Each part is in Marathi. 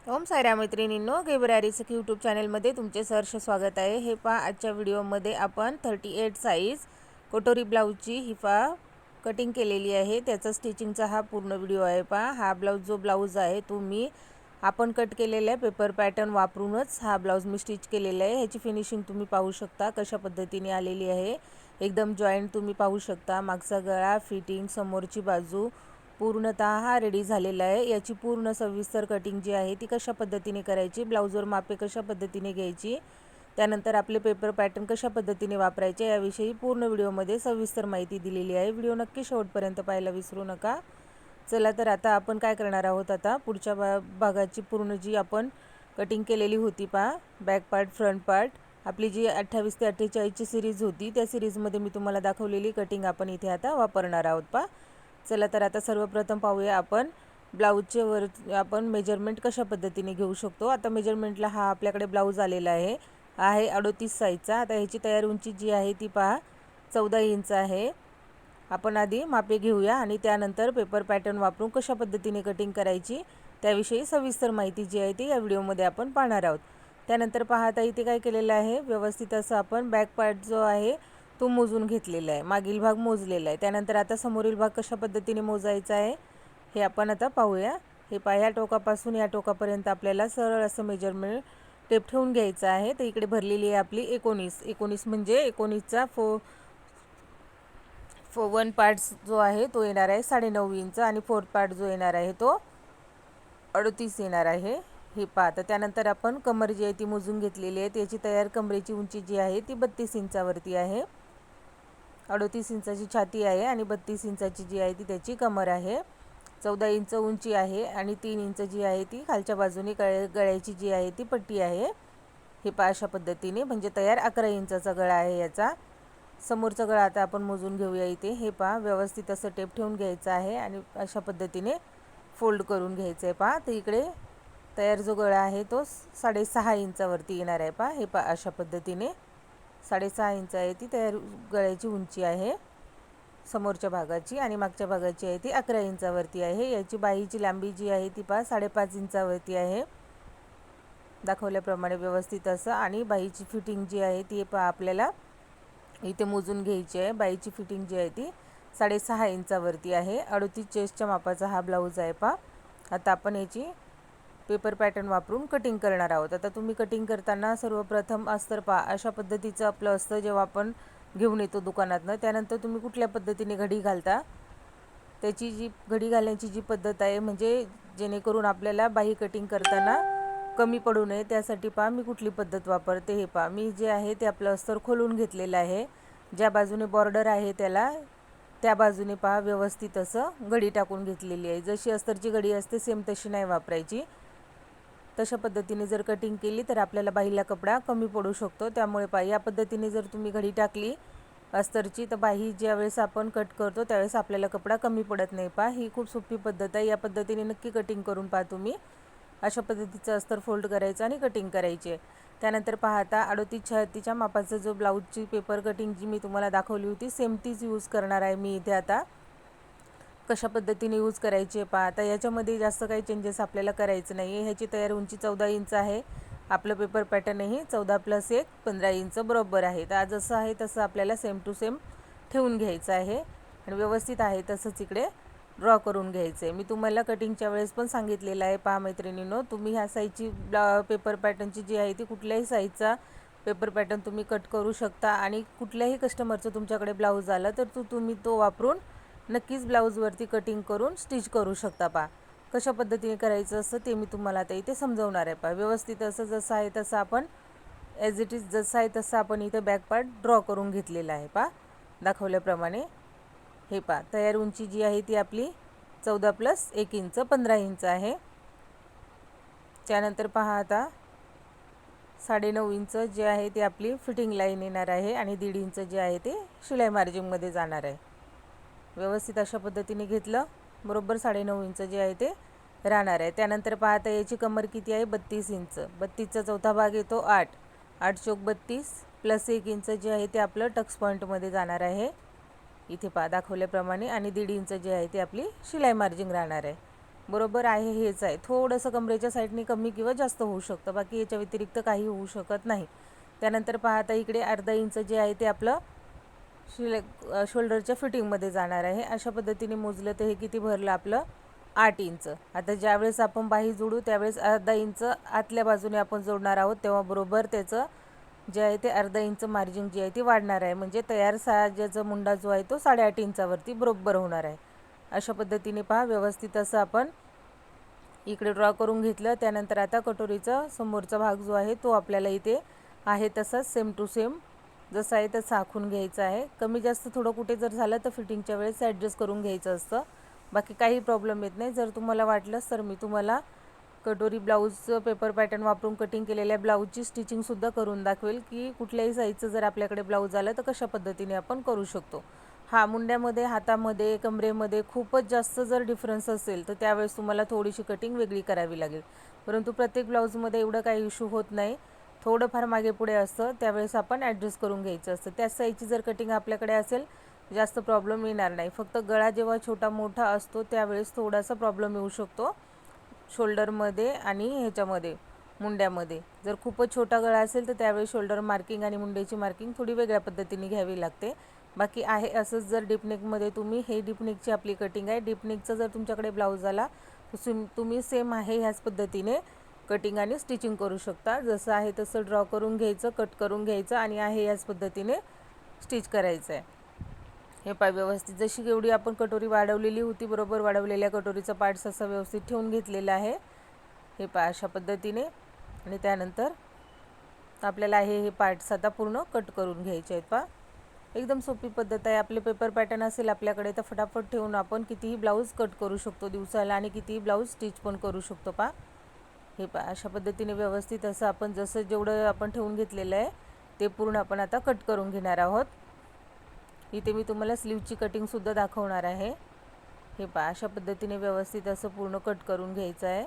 ओम साईराम मैत्रिणींनो, गेबरारी सखी यूट्यूब चॅनलमध्ये तुमचे सहर्ष स्वागत आहे। हे पहा, आजच्या व्हिडिओमध्ये आपण 38 साईज कटोरी ब्लाऊजची हिफा कटिंग केलेली आहे। त्याचा स्टिचिंगचा हा पूर्ण व्हिडिओ आहे। पहा, हा ब्लाऊज आहे तुम्ही आपण कट केलेला पेपर पॅटर्न वापरूनच हा ब्लाऊज मी स्टिच केलेला आहे। ह्याची फिनिशिंग तुम्ही पाहू शकता कशा पद्धतीने आलेली आहे। एकदम जॉइंट तुम्ही पाहू शकता। मागचा गळा, फिटिंग, समोरची बाजू पूर्णतः रेडी झालेला आहे। याची पूर्ण सविस्तर कटिंग जी आहे ती कशा पद्धतीने करायची, ब्लाऊजवर मापे कशा पद्धतीने घ्यायची, त्यानंतर आपले पेपर पॅटर्न कशा पद्धतीने वापरायचे याविषयी पूर्ण व्हिडिओमध्ये सविस्तर माहिती दिलेली आहे। व्हिडिओ नक्की शेवटपर्यंत पाहायला विसरू नका। चला तर आता आपण काय करणार आहोत, आता पुढच्या भागाची पूर्ण जी आपण कटिंग केलेली होती पहा, बॅक पार्ट फ्रंट पार्ट, आपली जी 28 ते 48 ची सिरीज होती त्या सिरीजमध्ये मी तुम्हाला दाखवलेली कटिंग आपण इथे आता वापरणार आहोत पहा। चला तर आता सर्वप्रथम पाहूया आपण ब्लाऊजचे वर आपण मेजरमेंट कशा पद्धतीने घेऊ शकतो। आता मेजरमेंटला हा आपल्याकडे ब्लाऊज आलेला आहे 38 साईजचा। आता ह्याची तयार उंची जी आहे ती पहा 14 इंच आहे। आपण आधी मापे घेऊया आणि त्यानंतर पेपर पॅटर्न वापरून कशा पद्धतीने कटिंग करायची त्याविषयी सविस्तर माहिती जी आहे ती या व्हिडिओमध्ये आपण पाहणार आहोत। त्यानंतर पहा, आता इथे काय केलेलं आहे, व्यवस्थित असं आपण बॅक पार्ट जो आहे तो मोजून घेतलेला आहे, मागील भाग मोजलेला आहे। त्यानंतर आता समोरील भाग कशा पद्धतीने मोजायचा आहे हे आपण आता पाहूया। हे पहा, या टोकापासून या टोकापर्यंत आपल्याला सरळ असं मेजरमेंट टेप ठेवून घ्यायचं आहे। तर इकडे भरलेली आहे आपली 19 म्हणजे 19चा 1 पार्ट जो आहे तो येणार आहे 9.5 इंच आणि 4 पार्ट जो येणार आहे तो 38 येणार आहे। हे पहा, तर त्यानंतर आपण कमर जी आहे ती मोजून घेतलेली आहे। त्याची तयार कमरेची उंची जी आहे ती 32 इंचावरती आहे। 38 इंचाची छाती आहे आणि 32 इंचाची जी आहे ती त्याची कमर आहे। 14 इंच उंची आहे आणि 3 इंच जी आहे ती खालच्या बाजूने गळ्याची जी आहे ती पट्टी आहे। हे पहा, अशा पद्धतीने म्हणजे तयार 11 इंचाचा गळा आहे याचा। समोरचा गळा आता आपण मोजून घेऊया इथे। हे पहा, व्यवस्थित असं टेप ठेवून घ्यायचं आहे आणि अशा पद्धतीने फोल्ड करून घ्यायचं आहे पहा। तर इकडे तयार जो गळा आहे तो 6.5 इंचावरती येणार आहे पहा। हे पहा, अशा पद्धतीने 6.5 इंच आहे ती तयार गळ्याची उंची आहे समोरच्या भागाची, आणि मागच्या भागाची आहे ती 11 इंचावरती आहे। याची बाहीची लांबी जी आहे ती पहा 5.5 इंचावरती आहे दाखवल्याप्रमाणे व्यवस्थित असं। आणि बाहीची फिटिंग जी आहे ती पहा आपल्याला इथे मोजून घ्यायची आहे। बाहीची फिटिंग जी आहे ती 6.5 इंचावरती आहे। 38 चेस्टच्या मापाचा हा ब्लाऊज आहे पहा। आता आपण याची पेपर पॅटर्न वापरून कटिंग करणार आहोत। आता तुम्ही कटिंग करताना सर्वप्रथम अस्तर पहा, अशा पद्धतीचं आपलं असतं जेव्हा आपण घेऊन येतो दुकानातनं। त्यानंतर तुम्ही कुठल्या पद्धतीने घडी घालता त्याची जी घडी घालण्याची जी पद्धत आहे, म्हणजे जेणेकरून आपल्याला बाही कटिंग करताना कमी पडू नये त्यासाठी पहा मी कुठली पद्धत वापरते। हे पहा, मी जे आहे ते आपलं अस्तर खोलून घेतलेलं आहे। ज्या बाजूने बॉर्डर आहे त्याला त्या बाजूने पहा व्यवस्थित असं घडी टाकून घेतलेली आहे। जशी अस्तरची घडी असते सेम तशी नाही वापरायची। तशा पद्धतीने जर कटिंग केली तर आपल्याला बाहीला कपडा कमी पडू शकतो। त्यामुळे पहा, या पद्धतीने जर तुम्ही घडी टाकली अस्तरची तर बाही ज्यावेळेस आपण कट करतो त्यावेळेस आपल्याला कपडा कमी पडत नाही पहा। ही खूप सोपी पद्धत आहे। या पद्धतीने नक्की कटिंग करून पहा तुम्ही। अशा पद्धतीचं अस्तर फोल्ड करायचं आणि कटिंग करायची आहे। त्यानंतर पहा, आता 38 छातीच्या मापाचा जो ब्लाऊजची पेपर कटिंग जी मी तुम्हाला दाखवली होती सेम तीच यूज करणार आहे मी इथे। आता कशा पद्धतीने यूज करायची आहे पहा। आता याच्यामध्ये जास्त काही चेंजेस आपल्याला करायचं नाही आहे। ह्याची तयार उंची 14 इंच आहे। आपलं पेपर पॅटर्नही 14 + 1 15 इंच बरोबर आहे। तर जसं आहे तसं आपल्याला सेम टू सेम ठेवून घ्यायचं आहे आणि व्यवस्थित आहे तसंच इकडे ड्रॉ करून घ्यायचं आहे। मी तुम्हाला कटिंगच्या वेळेस पण सांगितलेलं आहे पहा मैत्रिणींनो, तुम्ही ह्या साईजची पेपर पॅटर्नची जी आहे ती कुठल्याही साईजचा पेपर पॅटर्न तुम्ही कट करू शकता आणि कुठल्याही कस्टमरचं तुमच्याकडे ब्लाऊज आला तर तुम्ही तो वापरून नक्कीच ब्लाऊजवरती कटिंग करून स्टिच करू शकता पहा। कशा पद्धतीने करायचं असतं ते मी तुम्हाला आता इथे समजावणार आहे पहा। व्यवस्थित असं जसं आहे तसं आपण ॲज इट इज जसं आहे तसं आपण इथे बॅक पार्ट ड्रॉ करून घेतलेला आहे पहा दाखवल्याप्रमाणे। हे पहा, तयार उंची जी आहे ती आपली 14 + 1 इंच 15 इंच आहे। त्यानंतर पहा, आता 9.5 इंच जे आहे ते आपली फिटिंग लाईन येणार आहे आणि 1.5 इंच जे आहे ते शिलाई मार्जिनमध्ये जाणार आहे। व्यवस्थित अशा पद्धतीने घेतलं बरोबर 9.5 इंच जे आहे ते राहणार आहे। त्यानंतर पाहता याची कमर किती आहे 32 इंच। 32चा चौथा भाग येतो 8 चौक 32 + 1 इंच जे आहे ते आपलं टक्स पॉईंटमध्ये जाणार आहे इथे पहा दाखवल्याप्रमाणे, आणि 1.5 इंच जे आहे ते आपली शिलाई मार्जिन राहणार आहे। बरोबर आहे हेच आहे. थोडंसं कमरेच्या साईडने कमी किंवा जास्त होऊ शकतं, बाकी याच्या व्यतिरिक्त काही होऊ शकत नाही. त्यानंतर पाहता इकडे अर्धा इंच जे आहे ते आपलं शोल्डरच्या फिटिंगमध्ये जाणार आहे. अशा पद्धतीने मोजलं तर हे किती भरलं आपलं 8 इंच. आता ज्यावेळेस आपण बाही जोडू त्यावेळेस अर्धा इंच आतल्या बाजूने आपण जोडणार आहोत, तेव्हा बरोबर त्याचं जे आहे ते अर्धा इंच मार्जिन जी आहे ती वाढणार आहे. म्हणजे तयार साजाचा मुंडा जो आहे तो 8.5 इंचावरती बरोबर होणार आहे. अशा पद्धतीने पहा व्यवस्थित असं आपण इकडे ड्रॉ करून घेतलं. त्यानंतर आता कटोरीचा समोरचा भाग जो आहे तो आपल्याला इथे आहे तसाच सेम टू सेम जसं आहे तसं आखून घ्यायचं आहे. कमी जास्त थोडं कुठे जर झालं तर फिटिंगच्या वेळेस ॲडजस्ट करून घ्यायचं असतं, बाकी काही प्रॉब्लेम येत नाही. जर तुम्हाला वाटलंच तर मी तुम्हाला कटोरी ब्लाऊजचं पेपर पॅटर्न वापरून कटिंग केलेल्या ब्लाऊजची स्टिचिंगसुद्धा करून दाखवेल की कुठल्याही साईजचं जर आपल्याकडे ब्लाऊज आलं तर कशा पद्धतीने आपण करू शकतो. हा मुंड्यामध्ये, हातामध्ये, कमरेमध्ये खूपच जास्त जर डिफरन्स असेल तर त्यावेळेस तुम्हाला थोडीशी कटिंग वेगळी करावी लागेल, परंतु प्रत्येक ब्लाऊजमध्ये एवढं काही इश्यू होत नाही. थोडंफार मागे पुढे असतं त्यावेळेस आपण ॲडजस्ट करून घ्यायचं असतं. त्याच साईजची जर कटिंग आपल्याकडे असेल जास्त प्रॉब्लेम येणार नाही. फक्त गळा जेव्हा छोटा मोठा असतो त्यावेळेस थोडासा प्रॉब्लेम येऊ शकतो शोल्डरमध्ये आणि ह्याच्यामध्ये मुंड्यामध्ये. जर खूपच छोटा गळा असेल तर त्यावेळी शोल्डर मार्किंग आणि मुंड्याची मार्किंग थोडी वेगळ्या पद्धतीने घ्यावी लागते. बाकी आहे असंच जर डीपनेकमध्ये तुम्ही हे डीपनेकची आपली कटिंग आहे. डीपनेकचा जर तुमच्याकडे ब्लाऊज आला तर तुम्ही सेम आहे ह्याच पद्धतीने कटिंग आणि स्टिचिंग करू शकता. जसं आहे तसं ड्रॉ करून घ्यायचं, कट करून घ्यायचं आणि आहे याच पद्धतीने स्टिच करायचं आहे. हे पाय व्यवस्थित जशी एवढी आपण कटोरी वाढवलेली होती बरोबर वाढवलेल्या कटोरीचा पार्ट्स असा व्यवस्थित ठेवून घेतलेला आहे. हे पा अशा पद्धतीने आणि त्यानंतर आपल्याला हे पार्ट्स आता पूर्ण कट करून घ्यायचे आहेत. पा एकदम सोपी पद्धत आहे. आपले पेपर पॅटर्न असेल आपल्याकडे तर फटाफट ठेवून आपण कितीही ब्लाऊज कट करू शकतो दिवसाला आणि कितीही ब्लाऊज स्टिच पण करू शकतो. पा हे पा अशा पद्धतीने व्यवस्थित असं आपण जसं जेवढं आपण ठेवून घेतलेलं आहे ते पूर्ण आपण आता कट करून घेणार आहोत. इथे मी तुम्हाला स्लीवची कटिंगसुद्धा दाखवणार आहे. हे पा अशा पद्धतीने व्यवस्थित असं पूर्ण कट करून घ्यायचं आहे.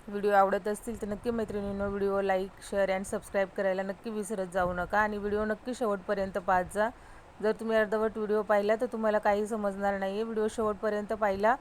व्हिडिओ आवडत असतील तर नक्की मैत्रिणींनो video like, share and subscribe करायला नक्की विसरत जाऊ नका आणि व्हिडिओ नक्की शेवटपर्यंत पाहत जा. जर तुम्ही अर्धवट व्हिडिओ पाहिला तर तुम्हाला काही समजणार नाही आहे. व्हिडिओ शेवटपर्यंत पाहिला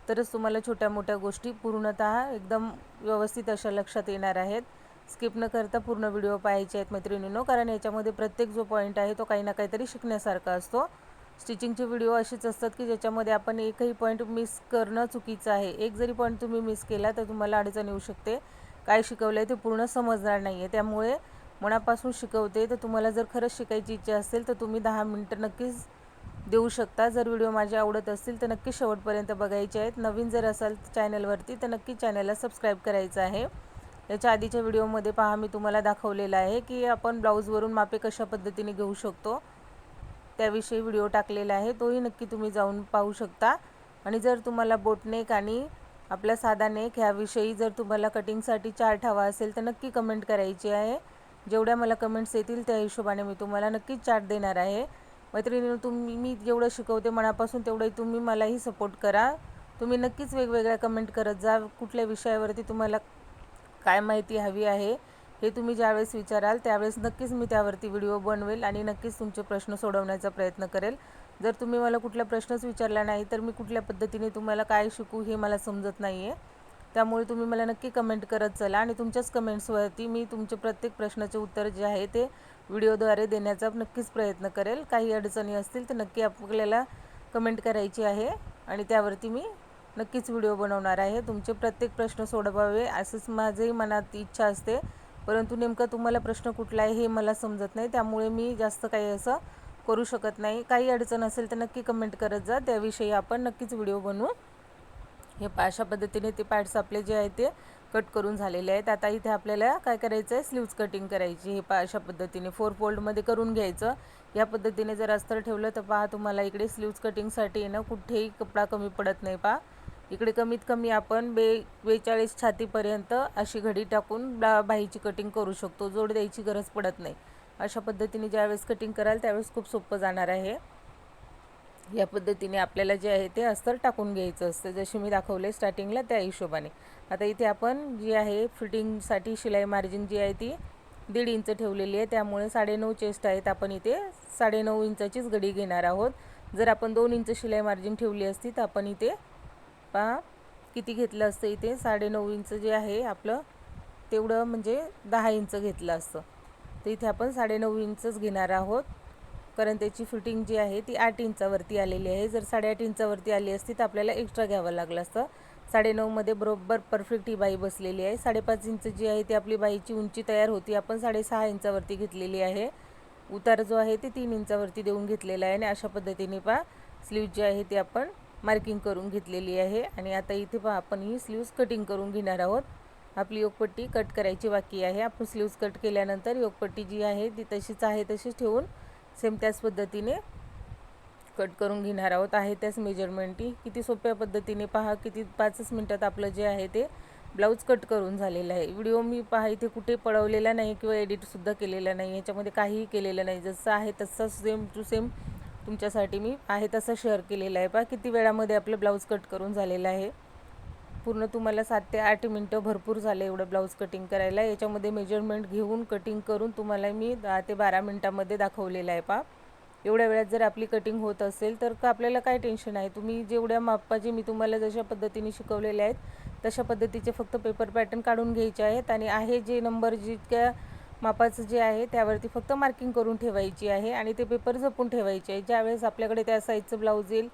तरच तुम्हाला छोट्या मोठ्या गोष्टी पूर्णतः एकदम व्यवस्थित अशा लक्षात येणार आहेत. स्किप न करता पूर्ण व्हिडिओ पाहायचे आहेत मैत्रिणींनो, कारण याच्यामध्ये प्रत्येक जो पॉईंट आहे तो काही ना काहीतरी शिकण्यासारखा असतो. स्टिचिंगचे व्हिडिओ असेच असतात की ज्याच्यामध्ये आपण एकही पॉईंट मिस करणं चुकीचं आहे. एक जरी पॉईंट तुम्ही मिस केला तर तुम्हाला अडचण येऊ शकते. काय शिकवलं आहे ते पूर्ण समजणार नाही आहे. त्यामुळे मनापासून शिकवते तर तुम्हाला जर खरंच शिकायची इच्छा असेल तर तुम्ही 10 मिनिटं नक्कीच देऊ शकता. जर व्हिडिओ माझे आवडत असतील तर नक्की शेवटपर्यंत बघायचे आहेत. नवीन जर असाल चॅनलवरती तर नक्की चॅनलला सबस्क्राईब करायचं आहे. याच्या आधीच्या व्हिडिओमध्ये पहा मी तुम्हाला दाखवलेलं आहे की आपण ब्लाऊजवरून मापे कशा पद्धतीने घेऊ शकतो, त्याविषयी व्हिडिओ टाकलेला आहे, तोही नक्की तुम्ही जाऊन पाहू शकता. आणि जर तुम्हाला बोटनेक आणि आपला साधा नेक ह्याविषयी जर तुम्हाला कटिंगसाठी चार्ट हवा असेल तर नक्की कमेंट करायची आहे. जेवढ्या मला कमेंट्स येतील त्या हिशोबाने मी तुम्हाला नक्कीच चार्ट देणार आहे. मैत्रिणींनो मी जेवढं शिकवते मनापासून तेवढंही तुम्ही मलाही सपोर्ट करा. तुम्ही नक्कीच वेगवेगळ्या कमेंट करत जा. कुठल्या विषयावरती तुम्हाला काय माहिती हवी आहे हे तुम्ही ज्यावेळेस विचाराल त्यावेळेस नक्कीच मी त्यावरती व्हिडिओ बनवेल आणि नक्कीच तुमचे प्रश्न सोडवण्याचा प्रयत्न करेल. जर तुम्ही मला कुठला प्रश्नच विचारला नाही तर मी कुठल्या पद्धतीने तुम्हाला काय शिकू हे मला समजत नाही आहे. त्यामुळे तुम्ही मला नक्की कमेंट करत चला आणि तुमच्याच कमेंट्सवरती मी तुमचे प्रत्येक प्रश्नाचे उत्तर जे आहे ते व्हिडिओद्वारे देण्याचा नक्कीच प्रयत्न करेल. काही अडचणी असतील तर नक्की आपल्याला कमेंट करायची आहे आणि त्यावरती मी नक्कीच व्हिडिओ बनवणार आहे. तुमचे प्रत्येक प्रश्न सोडवावे असंच माझेही मनात इच्छा असते, परंतु नेमका तुम्हाला प्रश्न कुठला आहे हे मला समजत नाही, त्यामुळे मी जास्त काही असं करू शकत नाही. काही अडचण असेल तर नक्की कमेंट करत जा, त्याविषयी आपण नक्कीच व्हिडिओ बनवू. हे अशा पद्धतीने ते पॅड्स आपले जे आहे ते कट करून झालेले आहेत. आता इथे आपल्याला काय करायचं आहे, स्लीव्ज कटिंग करायची. हे अशा पद्धतीने 4 फोल्डमध्ये करून घ्यायचं. या पद्धतीने जर अस्तर ठेवलं तर पहा तुम्हाला इकडे स्लीव्ज कटिंगसाठी ना कुठेही कपडा कमी पडत नाही. पहा इकडे कमीत कमी आपण 42 छातीपर्यंत अशी घडी टाकून बाहीची कटिंग करू शकतो. जोड द्यायची गरज पडत नाही. अशा पद्धतीने ज्यावेळेस कटिंग कराल त्यावेळेस खूप सोपं जाणार आहे. या पद्धतीने आपल्याला जे आहे ते अस्तर टाकून घ्यायचं असतं, जसे मी दाखवले स्टार्टिंगला त्या हिशोबाने. आता इथे आपण जी आहे फिटिंगसाठी शिलाई मार्जिन जी आहे ती 1.5 इंच ठेवलेली आहे, त्यामुळे 9.5 चेस्ट आहेत. आपण इथे 9.5 इंचाचीच घडी घेणार आहोत. जर आपण 2 इंच शिलाई मार्जिन ठेवली असती तर आपण इथे पहा किती घेतलं असतं, इथे 9.5 इंच जे आहे आपलं तेवढं म्हणजे 10 इंच घेतलं असतं. तर इथे आपण 9.5 इंचच घेणार आहोत, कारण त्याची फिटिंग जी आहे ती 8 इंचावरती आलेली आहे. जर 8.5 इंचावरती आली असती तर आपल्याला एक्स्ट्रा घ्यावं लागलं असतं. 9.5 मध्ये बरोबर परफेक्ट ही बाई बसलेली आहे. 5.5 इंच जी आहे ती आपली बाईची उंची तयार होती, आपण 6.5 इंचावरती घेतलेली आहे. उतार जो आहे ते 3 इंचावरती देऊन घेतलेला आहे आणि अशा पद्धतीने पहा स्लीव्ज जी आहे ती आपण मार्किंग करून घेतलेली आहे. आणि आता इथे पहा आपण ही स्लीव्ज कटिंग करून घेणार आहोत. आपली योगपट्टी कट करायची बाकी आहे. आपण स्लीव्ज कट केल्यानंतर योगपट्टी जी आहे ती तशीच आहे तशीच ठेवून सेम त्याच पद्धतीने कट करून घेणार आहोत. आहे त्याच मेजरमेंटनी किती सोप्या पद्धतीने पहा, किती 5च मिनटात आपलं जे आहे ते ब्लाऊज कट करून झालेलं आहे. व्हिडिओ मी पहा इथे कुठे पळवलेला नाही किंवा एडिटसुद्धा केलेला नाही, याच्यामध्ये काहीही केलेलं नाही. जसं आहे तसं सेम टू सेम तुमच्यासाठी मी आहे तसं शेअर केलेलं आहे. पहा किती वेळामध्ये आपलं ब्लाऊज कट करून झालेलं आहे. पूर्ण तुम्हाला 7 ते 8 मिनटं भरपूर झाले एवढं ब्लाऊज कटिंग करायला. याच्यामध्ये मेजरमेंट घेऊन कटिंग करून तुम्हाला मी 10 ते 12 मिनटामध्ये दाखवलेलं आहे. पहा एवढ्या वेळात जर आपली कटिंग होत असेल तर आपल्याला काय टेन्शन आहे. तुम्ही जेवढ्या मापाचे मी तुम्हाला जशा पद्धतीने शिकवलेले आहेत तशा पद्धतीचे फक्त पेपर पॅटर्न काढून घ्यायचे आहेत आणि आहे जे नंबर जितक्या मापाचं जे आहे त्यावरती फक्त मार्किंग करून ठेवायची आहे आणि ते पेपर जपून ठेवायचे आहे. ज्यावेळेस आपल्याकडे त्या साईजचं ब्लाऊज येईल,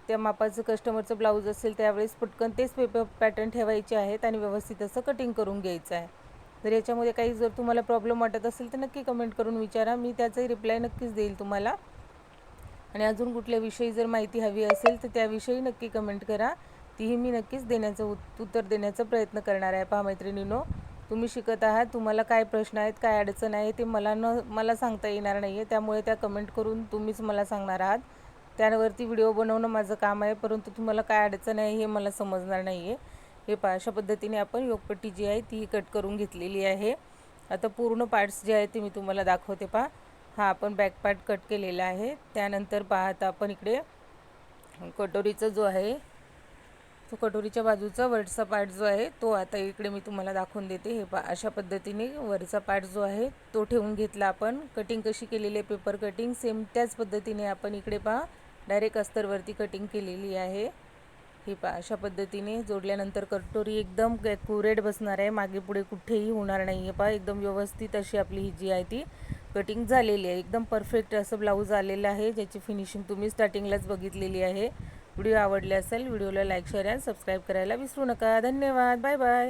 त्या मापाचं कस्टमरचं ब्लाऊज असेल, त्यावेळेस पटकन तेच पेपर पॅटर्न ठेवायचे आहेत आणि व्यवस्थित असं कटिंग करून घ्यायचं आहे. तर याच्यामध्ये काही जर तुम्हाला प्रॉब्लेम वाटत असेल तर नक्की कमेंट करून विचारा, मी त्याचाही रिप्लाय नक्कीच देईल तुम्हाला. आणि अजून कुठल्याविषयी जर माहिती हवी असेल तर त्याविषयी नक्की कमेंट करा, तीही मी नक्कीच देण्याचं उत्तर देण्याचा प्रयत्न करणार आहे. पहा मैत्रिणींनो, तुम्ही शिकत आहात, तुम्हाला काय प्रश्न आहेत, काय अडचण आहे ते मला सांगता येणार नाही आहे, त्यामुळे त्या कमेंट करून तुम्हीच मला सांगणार आहात. त्यावरती व्हिडिओ बनवणं माझं काम आहे, परंतु तुम्हाला काय अडचण आहे हे मला समजणार नाही आहे. हे पहा अशा पद्धतीने आपण योगपट्टी जी आहे ती कट करून घेतलेली आहे. आता पूर्ण पार्ट्स जे आहेत ते मी तुम्हाला दाखवते. पहा हा आपण बॅक पार्ट कट केलेला आहे. त्यानंतर पहा आता आपण इकडे कटोरीचा जो आहे तो कटोरीच्या बाजूचा वरचा पार्ट जो आहे तो आता इकडे मी तुम्हाला दाखवून देते. हे पहा अशा पद्धतीने वरचा पार्ट जो आहे तो ठेवून घेतला. आपण कटिंग कशी केलेली आहे पेपर कटिंग सेम त्याच पद्धतीने आपण इकडे पहा डायरेक्ट अस्तरवरती कटिंग केलेली आहे. हे पहा अशा पद्धतीने जोडल्यानंतर कटोरी एकदम ॲक्युरेट बसणार आहे, मागे पुढे कुठेही होणार नाही आहे. पहा एकदम व्यवस्थित अशी आपली ही जी आहे ती कटिंग झालेली आहे. एकदम परफेक्ट असं ब्लाऊज आलेलं आहे, ज्याची फिनिशिंग तुम्ही स्टार्टिंगलाच बघितलेली आहे. व्हिडिओ आवडले असेल व्हिडिओला लाईक शेअर आणि सबस्क्राईब करायला विसरू नका. धन्यवाद. Bye bye.